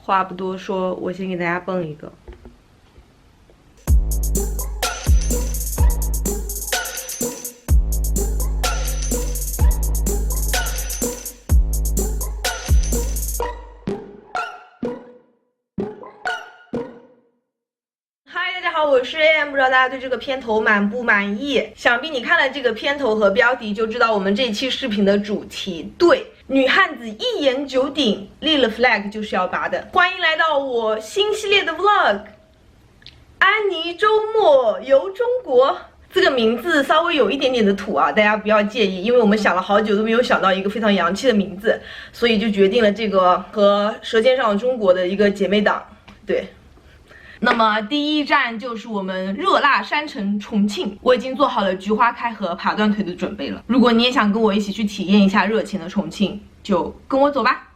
话不多说，我先给大家蹦一个。我是 AM， 不知道大家对这个片头满不满意？想必你看了这个片头和标题就知道我们这一期视频的主题。对，女汉子一言九鼎，立了 flag 就是要拔的。欢迎来到我新系列的 vlog， 安妮周末游中国。这个名字稍微有一点点的土啊，大家不要介意，因为我们想了好久都没有想到一个非常洋气的名字，所以就决定了这个和《舌尖上的中国》的一个姐妹档。对。那么第一站就是我们热辣山城重庆，我已经做好了菊花开和爬断腿的准备了。如果你也想跟我一起去体验一下热情的重庆，就跟我走吧。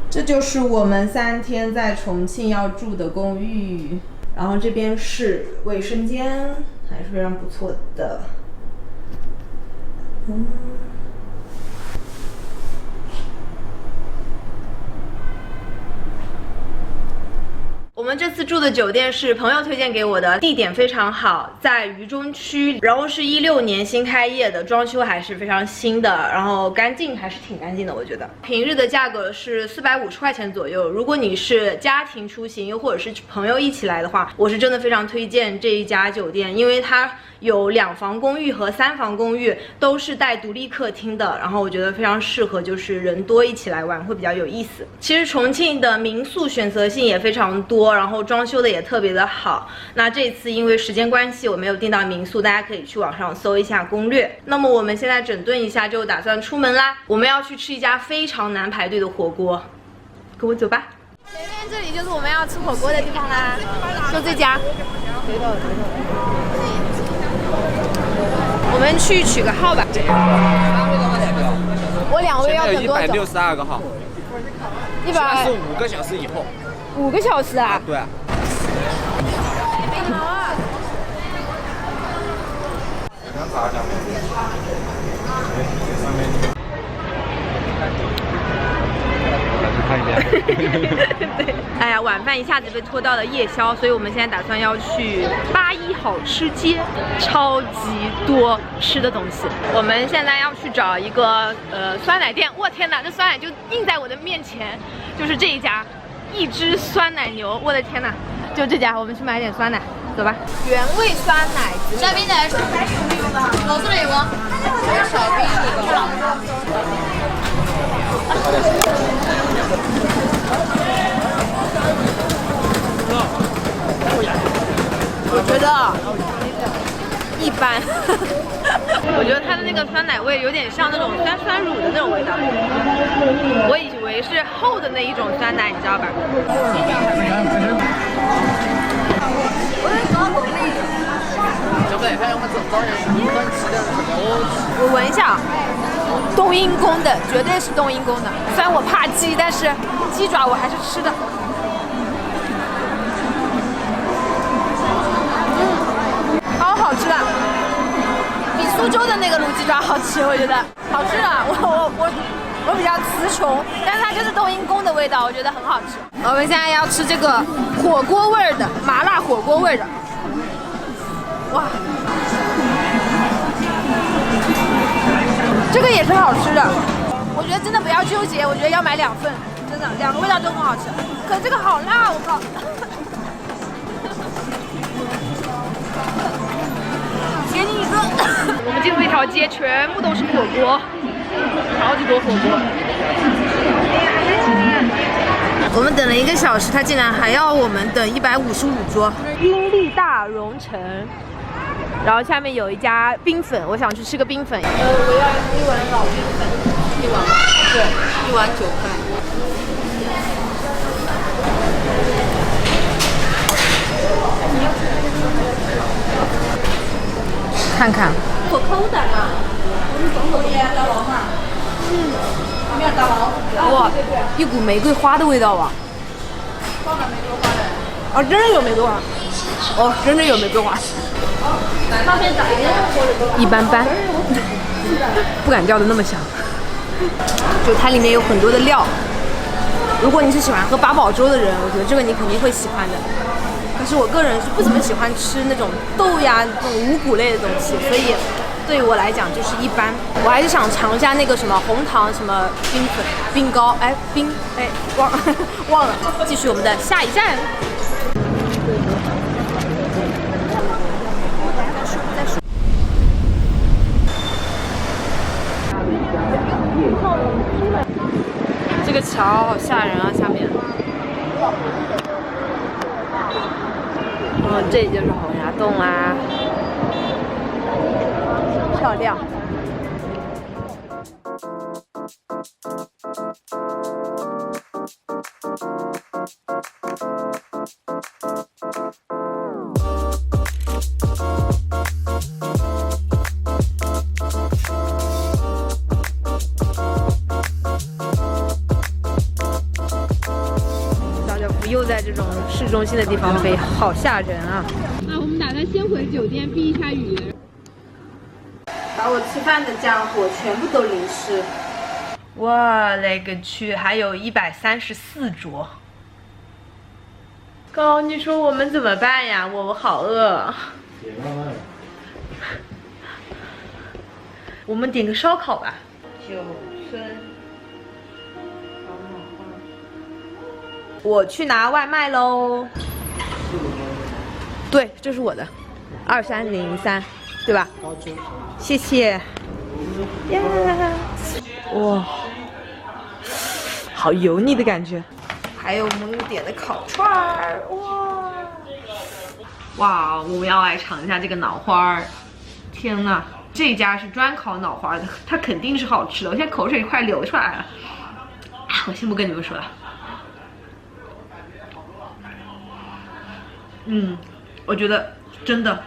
这就是我们3天在重庆要住的公寓，然后这边是卫生间，还是非常不错的。我们这次住的酒店是朋友推荐给我的，地点非常好，在渝中区，然后是16年新开业的，装修还是非常新的，然后干净还是挺干净的，我觉得。平日的价格是450块钱左右，如果你是家庭出行又或者是朋友一起来的话，我是真的非常推荐这一家酒店，因为它有2房公寓和3房公寓，都是带独立客厅的，然后我觉得非常适合就是人多一起来玩会比较有意思。其实重庆的民宿选择性也非常多，然后装修的也特别的好。那这次因为时间关系我没有订到民宿，大家可以去网上搜一下攻略。那么我们现在整顿一下就打算出门啦，我们要去吃一家非常难排队的火锅，跟我走吧。前面这里就是我们要吃火锅的地方啦，就这家。我们去取个号吧。我2位要等多久？162个号。100。是5个小时以后。5个小时啊？对。好啊。对，哎呀，晚饭一下子被拖到了夜宵，所以我们现在打算要去81好吃街，超级多吃的东西。我们现在要去找一个酸奶店，我天哪，这酸奶就印在我的面前，就是这一家，一只酸奶牛，我的天哪，就这家，我们去买点酸奶，走吧。原味酸奶，小冰奶，老师那个，还有小冰那个。我觉得一般，我觉得它的那个酸奶味有点像那种酸乳的那种味道，我以为是厚的那一种酸奶，你知道吧？我闻一下，冬阴功的，绝对是冬阴功的。虽然我怕鸡，但是鸡爪我还是吃的。好吃的，比苏州的那个卤鸡爪好吃，我觉得好吃啊！我比较词穷，但是它就是冬阴功的味道，我觉得很好吃。我们现在要吃这个火锅味的麻辣火锅味的，哇，这个也是好吃的。我觉得真的不要纠结，我觉得要买2份，真的2个味道都很好吃。可这个好辣，我靠！给你一个。我们进入一条街，全部都是火锅，好几桌火锅。我们等了1个小时，他竟然还要我们等155桌。英利大融城，然后下面有一家冰粉，我想去吃个冰粉。我要1碗老冰粉，1碗吗？对，1碗9块。看看，可口的嘛，我们中头也打包嘛。没有打包。哇，一股玫瑰花的味道啊！放了玫瑰花的。哦，真的有玫瑰花。哦，真的有玫瑰花。一般般，不敢叫的那么香。就它里面有很多的料，如果你是喜欢喝八宝粥的人，我觉得这个你肯定会喜欢的。可是我个人是不怎么喜欢吃那种豆呀这种五谷类的东西，所以对我来讲就是一般。我还是想尝一下那个什么红糖什么冰粉、冰糕，忘了。继续我们的下一站。这个桥好吓人啊，下面。这里就是洪崖洞啦，漂亮。又在这种市中心的地方飞，好吓人啊！那我们打算先回酒店避一下雨。把我吃饭的家伙全部都淋湿。我勒个去，还有134桌。高，你说我们怎么办呀？我好饿。我们点个烧烤吧。九村。我去拿外卖喽。对，这是我的，2303，对吧？谢谢。呀，哇，好油腻的感觉。还有我们点的烤串儿，哇，我们要来尝一下这个脑花儿。天呐，这家是专烤脑花的，它肯定是好吃的。我现在口水快流出来了。我先不跟你们说了。我觉得真的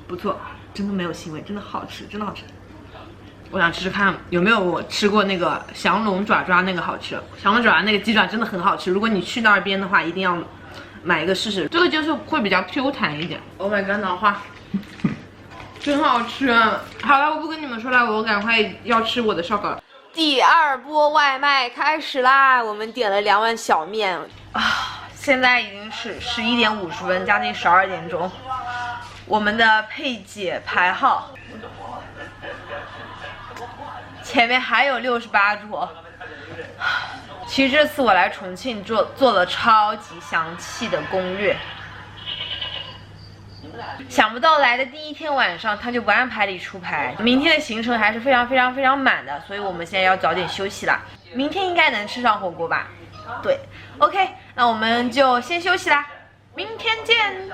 不错，真的没有腥味，真的好吃，真的好吃。我想吃吃看有没有我吃过那个降龙爪爪那个好吃。降龙爪爪那个鸡爪真的很好吃，如果你去那边的话，一定要买一个试试。这个就是会比较 Q 弹一点。Oh my god， 脑花，真好吃。好了，我不跟你们说了，我赶快要吃我的烧烤。第二波外卖开始啦，我们点了2碗小面啊。现在已经是11点50分，将近12点钟。我们的佩姐排号，前面还有68桌。其实这次我来重庆做了超级详细的攻略，想不到来的第一天晚上他就不按牌理出牌。明天的行程还是非常满的，所以我们现在要早点休息啦。明天应该能吃上火锅吧？对 ，OK， 那我们就先休息啦，明天见。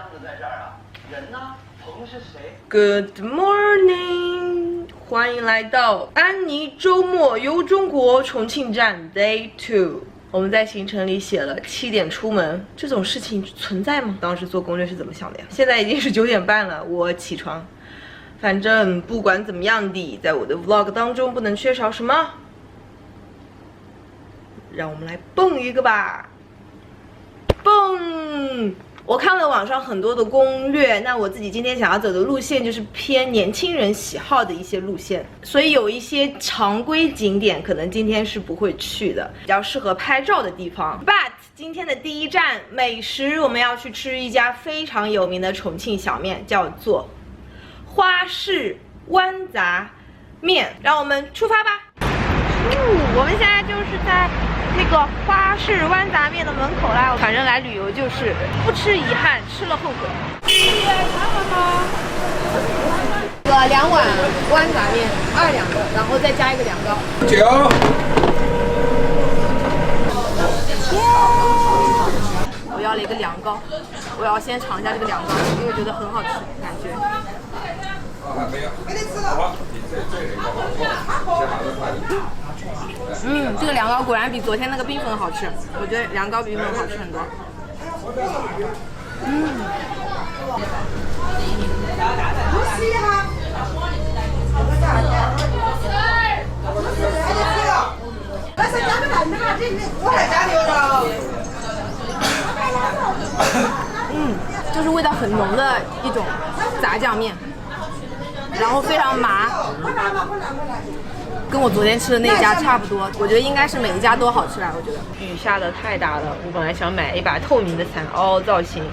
Good morning， 欢迎来到安妮周末游中国重庆站 Day 2。我们在行程里写了7点出门，这种事情存在吗？当时做攻略是怎么想的呀？现在已经是9点半了，我起床。反正不管怎么样的，在我的 vlog 当中不能缺少什么。让我们来蹦一个吧，蹦！我看了网上很多的攻略，那我自己今天想要走的路线就是偏年轻人喜好的一些路线，所以有一些常规景点可能今天是不会去的，比较适合拍照的地方。But 今天的第一站美食，我们要去吃一家非常有名的重庆小面，叫做花式豌杂面。让我们出发吧！我们现在就是在那个花式豌杂面的门口啦。反正来旅游就是不吃遗憾，吃了后悔。2碗豌杂面，2两的，然后再加一个凉糕。9。我要了一个凉糕，我要先尝一下这个凉糕，因为觉得很好吃，感觉。这个凉糕果然比昨天那个冰粉好吃，我觉得凉糕比冰粉好吃很多。就是味道很浓的一种炸酱面，然后非常麻，跟我昨天吃的那家差不多。我觉得应该是每一家都好吃啦。我觉得雨下的太大了，我本来想买一把透明的伞凹造型，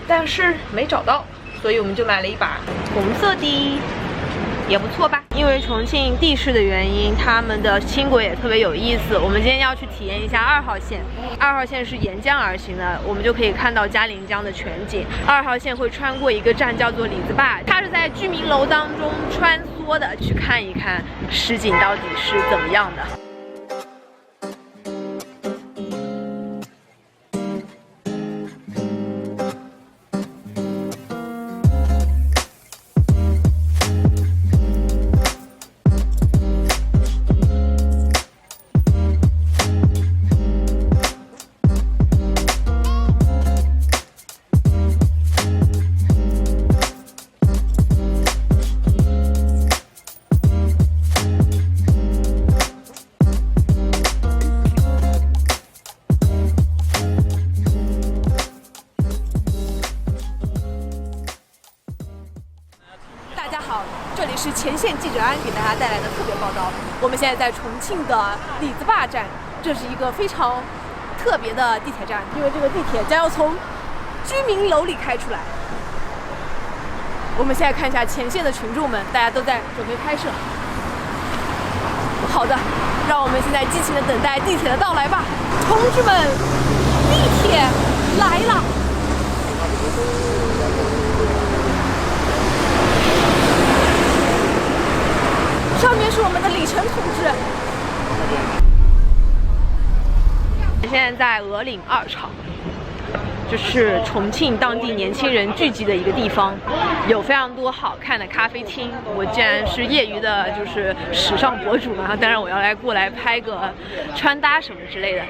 但是没找到，所以我们就买了一把红色的。也不错吧，因为重庆地势的原因，他们的轻轨也特别有意思。我们今天要去体验一下2号线，2号线是沿江而行的，我们就可以看到嘉陵江的全景。2号线会穿过一个站叫做李子坝，它是在居民楼当中穿梭的，去看一看实景到底是怎么样的。大家好，这里是前线记者安给大家带来的特别报道。我们现在在重庆的李子坝站，这是一个非常特别的地铁站，因为这个地铁将要从居民楼里开出来。我们现在看一下前线的群众们，大家都在准备拍摄。好的，让我们现在激情的等待地铁的到来吧，同志们，地铁来了。上面是我们的李晨同志。现在在鹅岭2厂，就是重庆当地年轻人聚集的一个地方，有非常多好看的咖啡厅。我既然是业余的，就是时尚博主嘛，当然我要过来拍个穿搭什么之类的。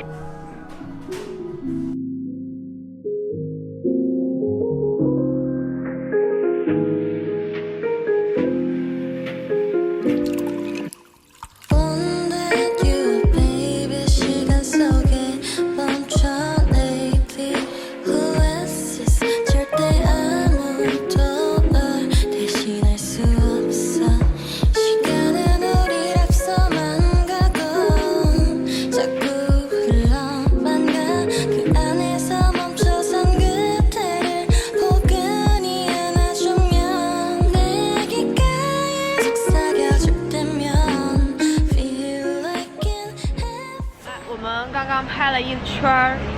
刚刚拍了一圈，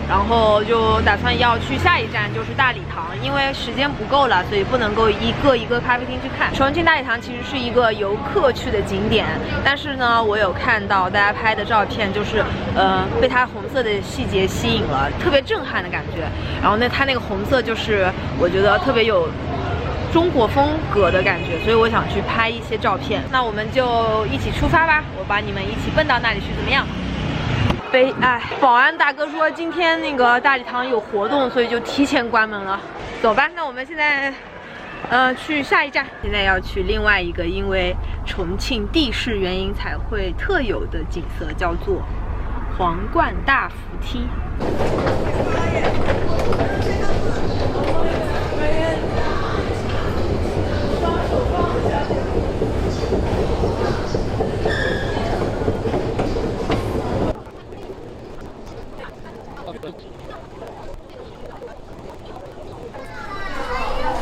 然后就打算要去下一站，就是大礼堂。因为时间不够了，所以不能够一个咖啡厅去看。重庆大礼堂其实是一个游客去的景点，但是呢，我有看到大家拍的照片，就是被它红色的细节吸引了，特别震撼的感觉。然后呢，它那个红色就是我觉得特别有中国风格的感觉，所以我想去拍一些照片。那我们就一起出发吧，我把你们一起奔到那里去，怎么样？悲哀，保安大哥说今天那个大礼堂有活动，所以就提前关门了。走吧，那我们现在去下一站。现在要去另外一个因为重庆地势原因才会特有的景色，叫做皇冠大扶梯。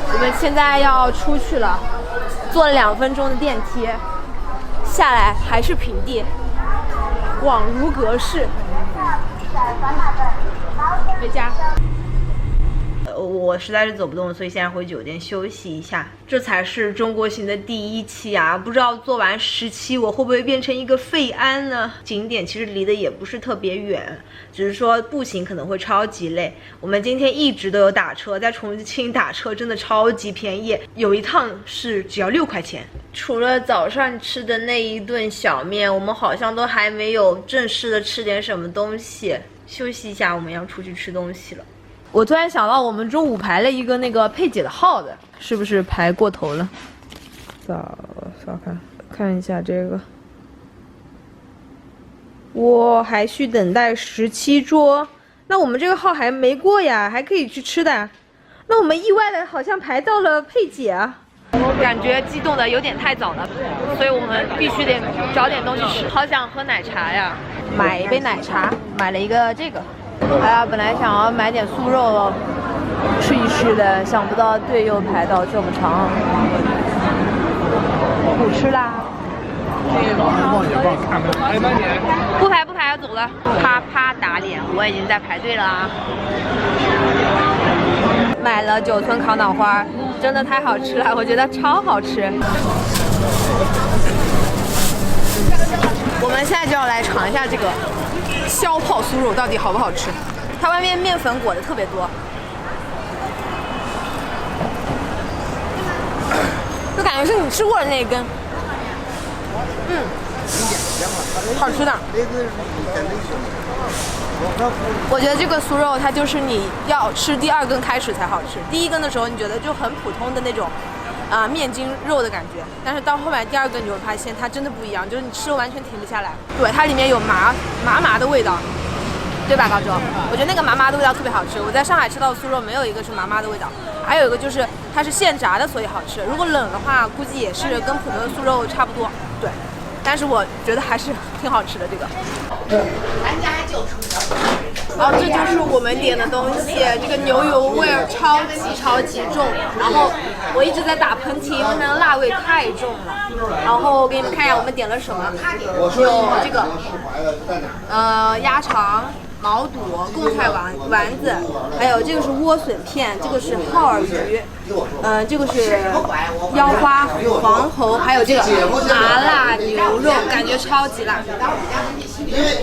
我们现在要出去了，坐了2分钟的电梯，下来还是平地，恍如隔世。回家。我我实在是走不动，所以现在回酒店休息一下。这才是中国行的第1期啊，不知道做完10期我会不会变成一个废安呢？景点其实离得也不是特别远，只是说步行可能会超级累。我们今天一直都有打车，在重庆打车真的超级便宜，有一趟是只要6块钱。除了早上吃的那一顿小面，我们好像都还没有正式的吃点什么东西。休息一下，我们要出去吃东西了。我突然想到，我们中午排了一个那个佩姐的号的，是不是排过头了？早看一下这个，我还需等待17桌，那我们这个号还没过呀，还可以去吃的。那我们意外的好像排到了佩姐啊，感觉激动的有点太早了，所以我们必须得找点东西吃。好想喝奶茶呀，买一杯奶茶，买了一个这个。哎呀，本来想要买点酥肉吃一吃的，想不到队又排到这么长，不吃啦。不排要走了，啪啪打脸，我已经在排队了啊。买了9寸烤脑花，真的太好吃了，我觉得超好吃。我们现在就要来尝一下这个消泡酥肉到底好不好吃。它外面面粉裹的特别多，就感觉是你吃过的那一根。好吃的。我觉得这个酥肉它就是你要吃第2根开始才好吃，第1根的时候你觉得就很普通的那种面筋肉的感觉，但是到后面第2根你会发现它真的不一样，就是你吃完全停不下来。对，它里面有麻的味道，对吧，高周？我觉得那个麻的味道特别好吃。我在上海吃到的酥肉没有一个是麻的味道，还有一个就是它是现炸的，所以好吃。如果冷的话，估计也是跟普通的酥肉差不多。对，但是我觉得还是挺好吃的这个。然后这就是我们点的东西，这个牛油味儿超级重，然后我一直在打喷嚏，因为它的辣味太重了。然后给你们看一下我们点了什么，有这个鸭肠、毛肚、贡菜丸子，还有这个是莴笋片，这个是耗儿鱼，这个是腰花、黄喉，还有这个麻辣牛肉，感觉超级辣。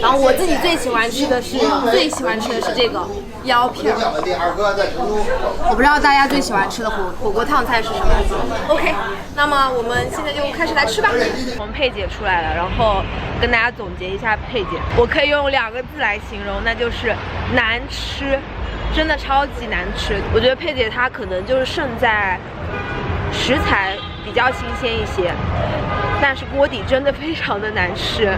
然后我自己最喜欢吃的是这个腰片。我不知道大家最喜欢吃的火锅烫菜是什么。OK， 那么我们现在就开始来吃吧。我们佩姐出来了，然后跟大家总结一下佩姐，我可以用2个字来形容，那就是难吃，真的超级难吃。我觉得佩姐她可能就是胜在食材比较新鲜一些，但是锅底真的非常的难吃。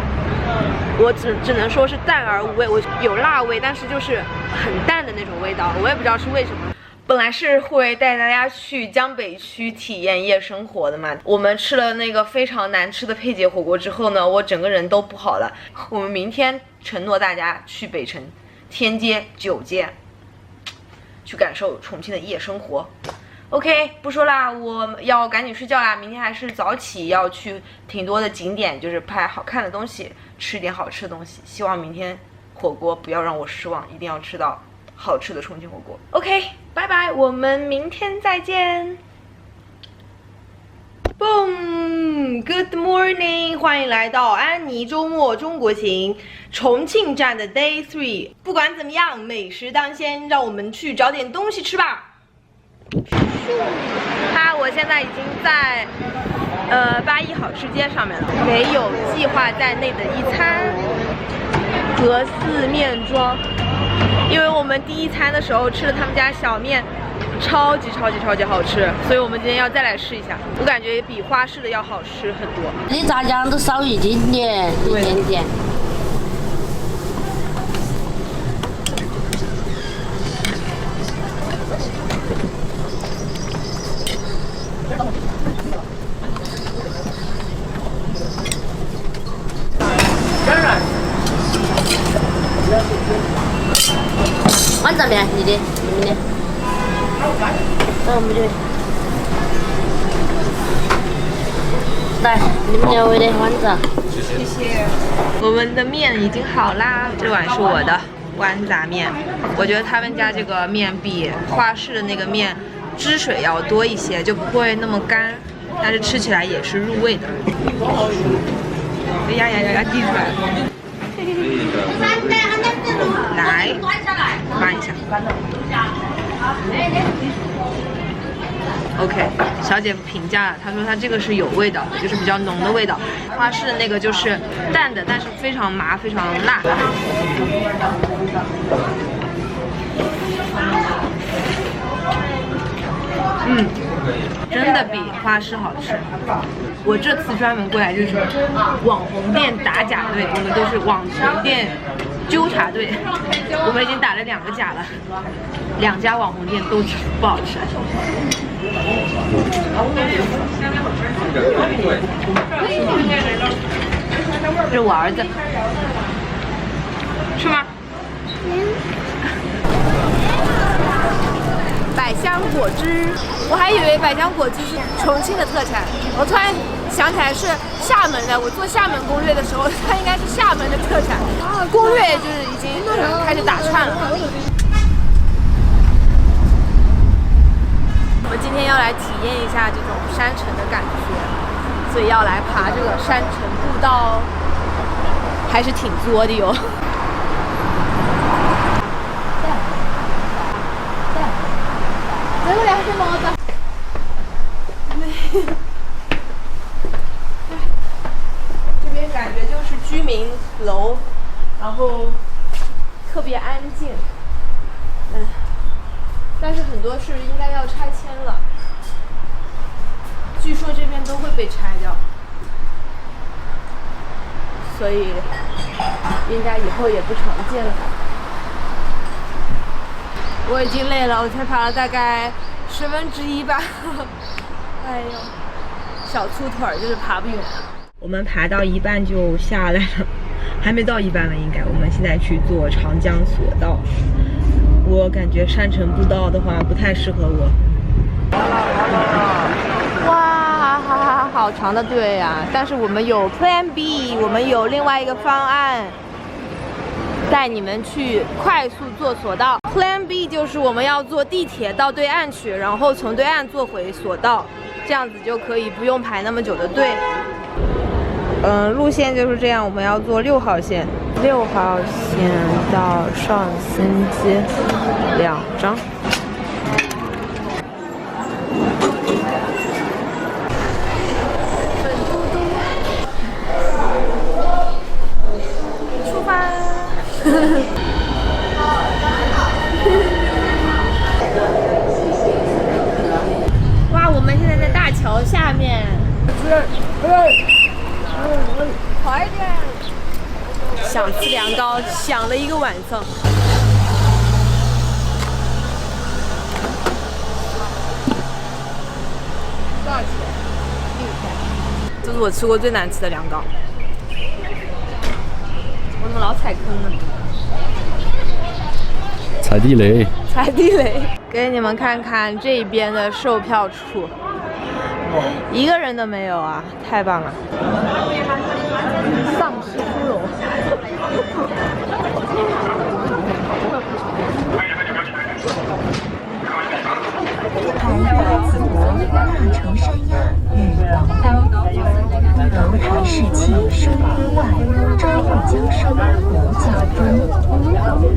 我只能说是淡而无味，我有辣味，但是就是很淡的那种味道，我也不知道是为什么。本来是会带大家去江北区体验夜生活的嘛，我们吃了那个非常难吃的佩姐火锅之后呢，我整个人都不好了。我们明天承诺大家去北辰天街9街，去感受重庆的夜生活。OK， 不说啦，我要赶紧睡觉啦。明天还是早起，要去挺多的景点，就是拍好看的东西，吃点好吃的东西。希望明天火锅不要让我失望，一定要吃到好吃的重庆火锅。OK， 拜拜，我们明天再见。Boom，Good morning， 欢迎来到安妮周末中国行重庆站的 Day 3。不管怎么样，美食当先，让我们去找点东西吃吧。我现在已经在81好吃街上面了，没有计划在内的一餐格式面庄，因为我们第1餐的时候吃了他们家小面，超级好吃，所以我们今天要再来试一下。我感觉比花市的要好吃很多。你炸酱都少一点点，一点点。碗这面，你的，你们的。我们的。来，你们2位的碗子。谢谢。我们的面已经好啦，这碗是我的。豌杂面，我觉得他们家这个面比花市的那个面汁水要多一些，就不会那么干，但是吃起来也是入味的。呀，滴出来了。来，翻一下。OK， 小姐评价了，她说她这个是有味道的，就是比较浓的味道。花市的那个就是淡的，但是非常麻，非常辣。真的比花市好吃。我这次专门过来就是网红店打假队，我们都是网红店纠察队。我们已经打了2个假了，2家网红店都不好吃。这是我儿子，吃吗？百香果汁，我还以为百香果汁是重庆的特产，我突然想起来是厦门的。我做厦门攻略的时候，它应该是厦门的特产。攻略就是已经开始打串了。我今天要来体验一下这种山城的感觉，所以要来爬这个山城步道，还是挺作的哟。这边感觉就是居民楼，然后特别安静，但是很多是应该要拆迁了，据说这边都会被拆掉，所以应该以后也不常见了。我已经累了，我才爬了大概1/10吧。哎呦，小粗腿儿就是爬不远啊。我们爬到一半就下来了，还没到一半吧，应该。我们现在去坐长江索道，我感觉山城步道的话不太适合我。哇，好长的队啊！但是我们有 Plan B， 我们有另外一个方案，带你们去快速坐索道。Plan B 就是我们要坐地铁到对岸去，然后从对岸坐回索道，这样子就可以不用排那么久的队。路线就是这样，我们要坐6号线，6号线到上新街2张。出发！哇，我们现在在大桥下面。快点！想吃凉糕，想了一个晚上。多少钱？6块。这是我吃过最难吃的凉糕。我怎么老踩坑呢？踩地雷。踩地雷。给你们看看这边的售票处，一个人都没有啊，太棒了！丧尸猪肉。台北子国大城山压与王丹，楼台士气生屋外，朝雾江山无教中。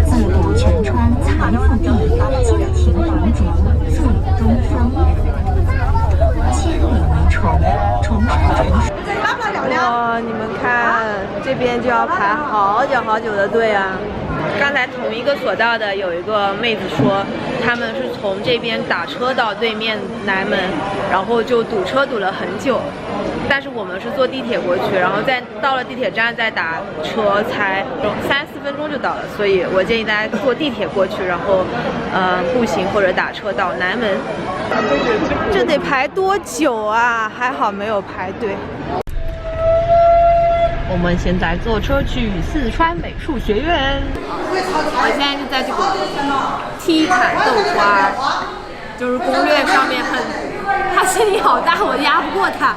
自古全川财富地，金庭红烛醉东风。千里为重，重山重水。哇，你们看，这边就要排好久的队啊！刚才同一个索道的有一个妹子说，他们是从这边打车到对面南门，然后就堵车堵了很久。但是我们是坐地铁过去，然后再到了地铁站再打车，才3-4分钟就到了。所以我建议大家坐地铁过去，然后步行或者打车到南门。这得排多久啊？还好没有排队。我们现在坐车去四川美术学院。我现在就在这个踢坎豆花，就是攻略上面他声音好大，我压不过他。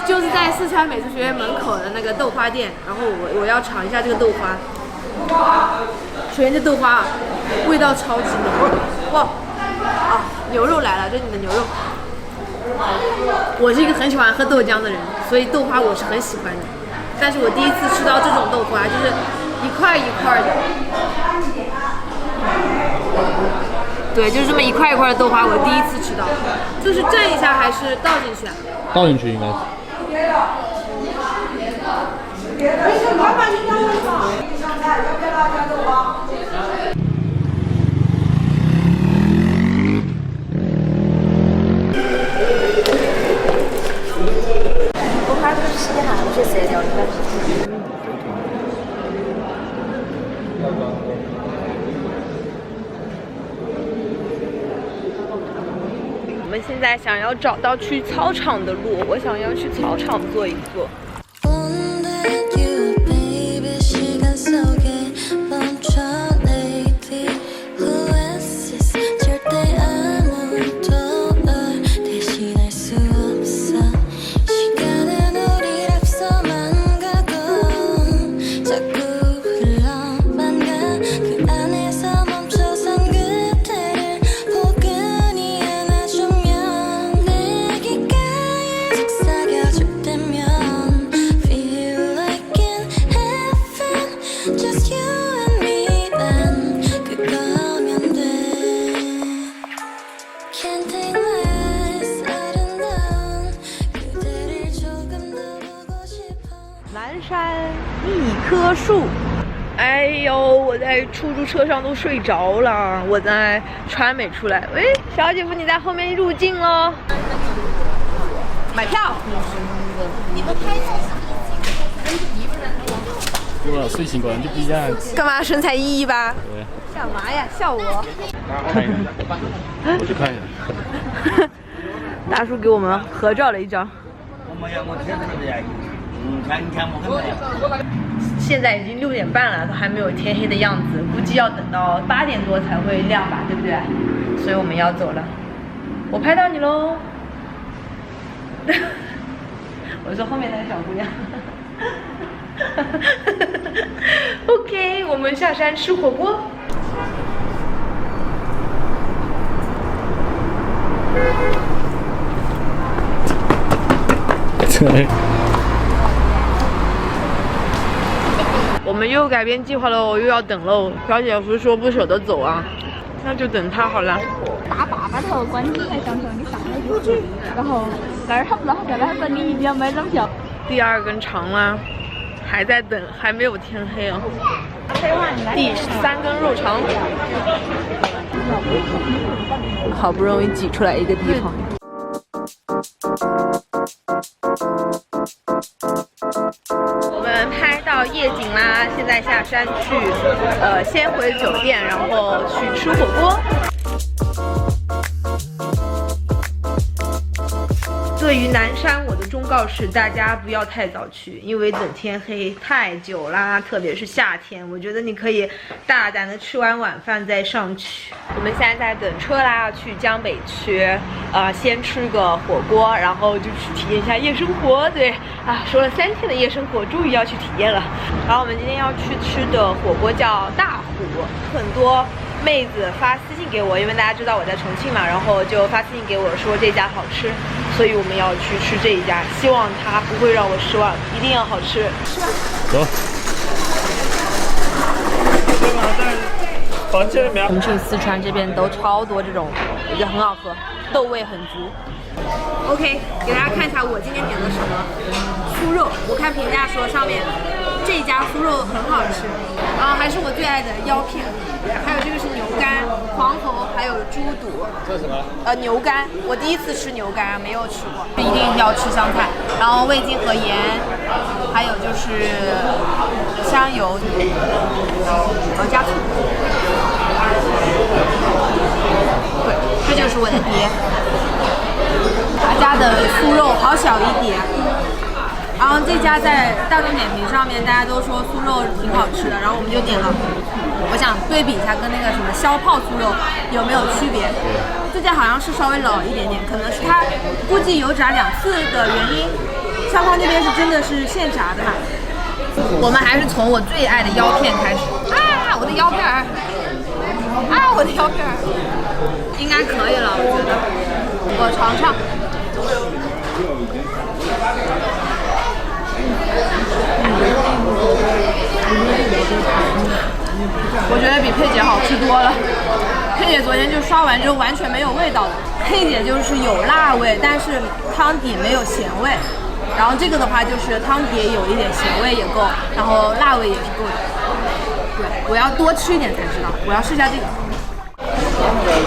就是在四川美术学院门口的那个豆花店，然后我要尝一下这个豆花。首先这豆花啊，味道超级浓，哇！啊，牛肉来了，这是你的牛肉。我是一个很喜欢喝豆浆的人，所以豆花我是很喜欢的。但是我第一次吃到这种豆花，就是一块一块的。对，就是这么一块一块的豆花，我第一次吃到。就是蘸一下还是倒进去啊？倒进去应该是。豆花不是西汉那些色调的。我们现在想要找到去操场的路，我想要去操场坐一坐。南山一棵树。哎呦，我在出租车上都睡着了。我在川美出来，喂，小姐夫你在后面入境喽。买票。你们拍照对吧？睡醒过来就不一样。干嘛身材118？对。干嘛呀？笑我？我去看一下。大叔给我们合照了一张。现在已经6点半了，都还没有天黑的样子，估计要等到8点多才会亮吧，对不对？所以我们要走了。我拍到你喽！我说后面那个小姑娘。OK， 我们下山吃火锅。我们又改变计划了，我又要等喽。小姐夫说不舍得走啊，那就等他好了。大坝坝头观景台上头，你上来就去，然后那儿他不知道他在哪，他说你一定要买张票。第2根长啦，还在等，还没有天黑啊。第3根肉肠，好不容易挤出来一个地方。我们拍到夜景啦，现在下山去，先回酒店，然后去吃火锅。对于南山，我的忠告是大家不要太早去，因为等天黑太久啦，特别是夏天。我觉得你可以大胆的吃完晚饭再上去。我们现在在等车啦，去江北区，先吃个火锅，然后就去体验一下夜生活。对啊，说了3天的夜生活，终于要去体验了。然后我们今天要去吃的火锅叫大虎，很多妹子发私信给我，因为大家知道我在重庆嘛，然后就发私信给我说这家好吃，所以我们要去吃这一家，希望它不会让我失望，一定要好吃。走。重庆、四川这边都超多这种，我觉得很好喝，豆味很足。OK， 给大家看一下我今天点的什么酥肉，我看评价说上面这家酥肉很好吃，然后还是我最爱的腰片，还有这个是牛肝、黄喉，还有猪肚。这是什么？牛肝，我第一次吃牛肝，没有吃过，一定要吃香菜，然后味精和盐，还有就是香油，然后加醋。对，这就是我的碟。他家的酥肉好小一碟，然后这家在大众点评上面大家都说酥肉挺好吃的，然后我们就点了。我想对比一下跟那个什么烧泡酥肉有没有区别。这家好像是稍微老一点点，可能是它估计油炸2次的原因。烧泡那边是真的是现炸的嘛。我们还是从我最爱的腰片开始啊！我我的腰片儿，啊，我的腰片儿，应该可以了，我觉得。我尝尝。我觉得比佩姐好吃多了。佩姐昨天就刷完之后完全没有味道的，佩姐就是有辣味，但是汤底没有咸味。然后这个的话就是汤底也有一点咸味也够，然后辣味也是够的。对，我要多吃一点才知道。我要试一下这个。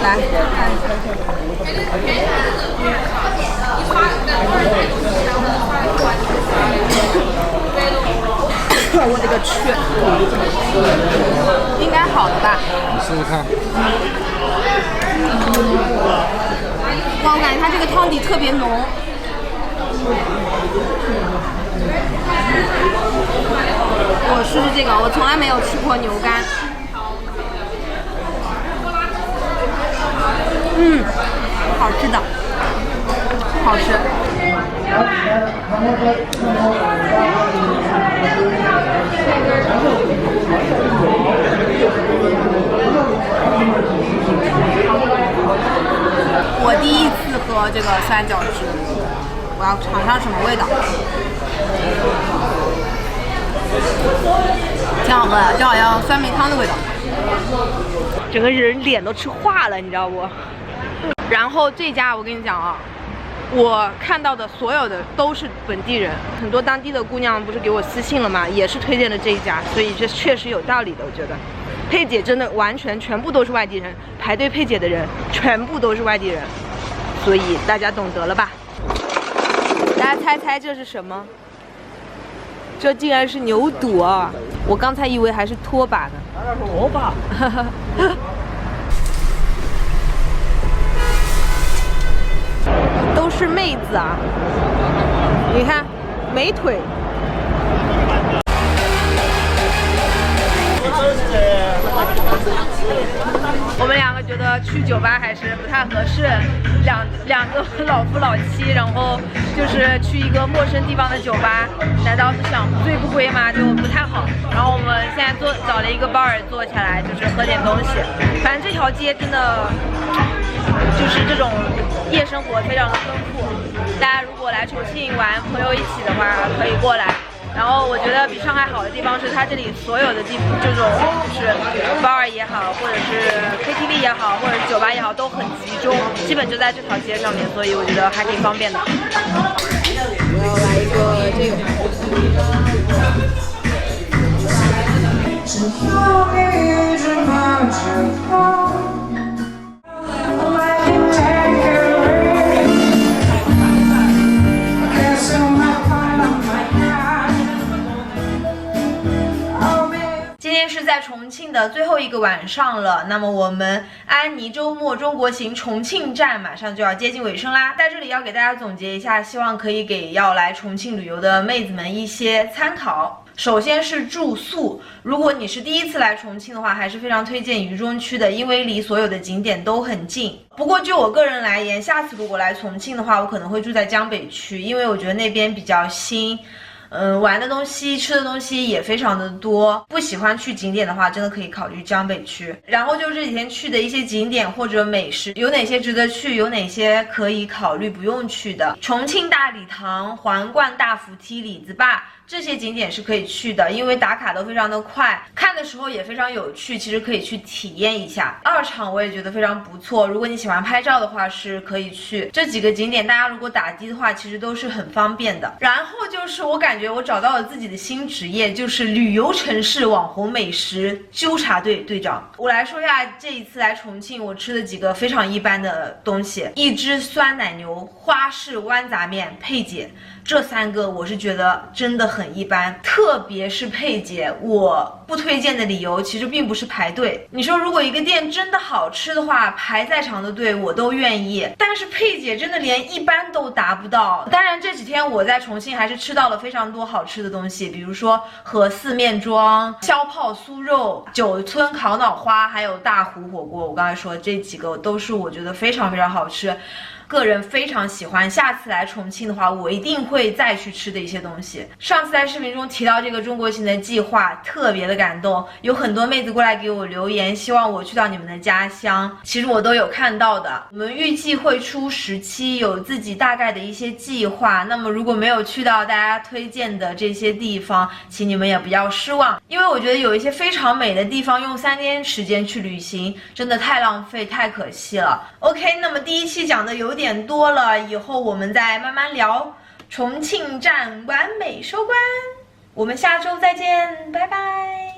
来，我的个去，应该好了吧？你试试看。哇，我感觉它这个汤底特别浓。我试试这个，我从来没有吃过牛肝。好吃的，好吃。我第一次喝这个三角汁，我要尝尝什么味道。挺好喝的，就好像酸梅汤的味道。整个人脸都吃化了，你知道不？然后这家我跟你讲啊，我看到的所有的都是本地人，很多当地的姑娘不是给我私信了吗？也是推荐的这一家，所以这确实有道理的，我觉得。佩姐真的完全全部都是外地人，排队佩姐的人全部都是外地人，所以大家懂得了吧？大家猜猜这是什么？这竟然是牛肚啊！我刚才以为还是拖把呢。拖把。都是妹子啊！你看，美腿。我们两个觉得去酒吧还是不太合适，两个老夫老妻，然后就是去一个陌生地方的酒吧，难道是想醉不归吗？就不太好。然后我们现在找了一个 bar 坐下来，就是喝点东西。反正这条街真的就是这种夜生活非常的丰富。大家如果来重庆玩，朋友一起的话，可以过来。然后我觉得比上海好的地方是，它这里所有的地方，这种就是 bar 也好，或者是 KTV 也好，或者是酒吧也好，都很集中，基本就在这条街上面，所以我觉得还挺方便的。我要来一个这个。今天是在重庆的最后一个晚上了，那么我们安妮周末中国行重庆站马上就要接近尾声啦，在这里要给大家总结一下，希望可以给要来重庆旅游的妹子们一些参考。首先是住宿，如果你是第一次来重庆的话，还是非常推荐渝中区的，因为离所有的景点都很近。不过就我个人来言，下次如果来重庆的话，我可能会住在江北区，因为我觉得那边比较新。玩的东西、吃的东西也非常的多。不喜欢去景点的话，真的可以考虑江北区。然后就这几天去的一些景点或者美食，有哪些值得去，有哪些可以考虑不用去的。重庆大礼堂、皇冠大扶梯、李子坝。这些景点是可以去的，因为打卡都非常的快，看的时候也非常有趣，其实可以去体验一下。二厂我也觉得非常不错，如果你喜欢拍照的话是可以去。这几个景点大家如果打的话，其实都是很方便的。然后就是我感觉我找到了自己的新职业，就是旅游城市网红美食纠察队队长。我来说一下这一次来重庆我吃的几个非常一般的东西，一只酸奶牛、花式豌杂面、佩姐。这三个我是觉得真的很一般，特别是佩姐，我不推荐的理由其实并不是排队。你说如果一个店真的好吃的话，排再长的队我都愿意，但是佩姐真的连一般都达不到。当然这几天我在重庆还是吃到了非常多好吃的东西，比如说和四面庄、削泡酥肉、九村烤脑花，还有大湖火锅。我刚才说这几个都是我觉得非常非常好吃。个人非常喜欢，下次来重庆的话，我一定会再去吃的一些东西。上次在视频中提到这个中国行的计划，特别的感动，有很多妹子过来给我留言，希望我去到你们的家乡，其实我都有看到的。我们预计会出10期，有自己大概的一些计划。那么如果没有去到大家推荐的这些地方，请你们也不要失望，因为我觉得有一些非常美的地方，用3天时间去旅行，真的太浪费、太可惜了。OK， 那么第1期讲的有点多了，以后我们再慢慢聊。重庆站完美收官，我们下周再见，拜拜。